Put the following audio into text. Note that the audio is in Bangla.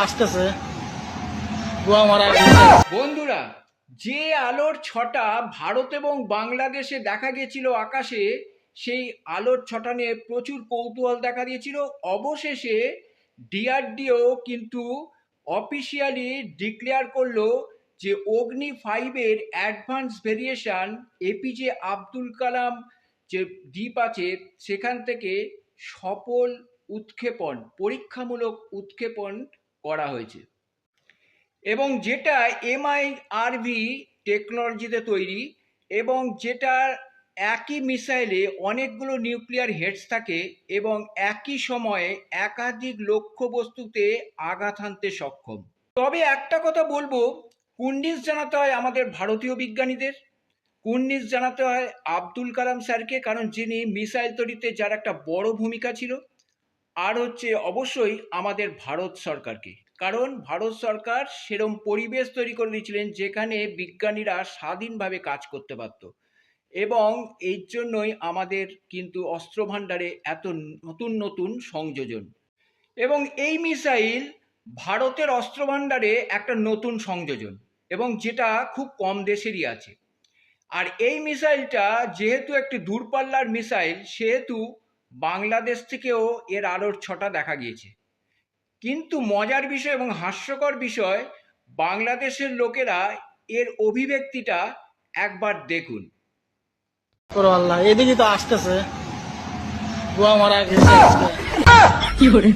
আসতেছে বন্ধুরা, যে আলোর ছটা ভারত এবং বাংলাদেশে দেখা গেছিল আকাশে, সেই আলোর ছটা নিয়ে প্রচুর কৌতূহল দেখা দিয়েছিল। অবশেষে ডিআরডিও কিন্তু অফিসিয়ালি ডিক্লেয়ার করলো যে অগ্নি 5-এর advance variation APJ Abdul Kalam যে দ্বীপ আছে সেখান থেকে সফল উৎক্ষেপণ, পরীক্ষামূলক উৎক্ষেপণ করা হয়েছে, এবং যেটা MIRV টেকনোলজিতে তৈরি, এবং যেটা একই মিসাইলে অনেকগুলো নিউক্লিয়ার হেডস থাকে এবং একই সময়ে একাধিক লক্ষ্যবস্তুতে আঘাত হানতে সক্ষম। তবে একটা কথা বলবো, কুর্নিশ জানাতে হয় আমাদের ভারতীয় বিজ্ঞানীদের, কুর্নিশ জানাতে হয় আব্দুল কালাম স্যারকে, কারণ যিনি মিসাইল তৈরিতে যার একটা বড় ভূমিকা ছিল। আর হচ্ছে অবশ্যই আমাদের ভারত সরকারকে, কারণ ভারত সরকার সেরম পরিবেশ তৈরি করে দিয়েছিলেন যেখানে বিজ্ঞানীরা স্বাধীনভাবে কাজ করতে পারত, এবং এই জন্যই আমাদের কিন্তু অস্ত্র ভাণ্ডারে এত নতুন নতুন সংযোজন। এবং এই মিসাইল ভারতের অস্ত্র ভাণ্ডারে একটা নতুন সংযোজন, এবং যেটা খুব কম দেশেরই আছে। আর এই মিসাইলটা যেহেতু একটি দূরপাল্লার মিসাইল, সেহেতু বাংলাদেশ থেকেও এর আলোর ছটা দেখা গিয়েছে। কিন্তু মজার বিষয় এবং হাস্যকর বিষয়, বাংলাদেশের লোকেরা এর অভিব্যক্তিটা একবার দেখুন। এদিকে তো আসতেছে কি করে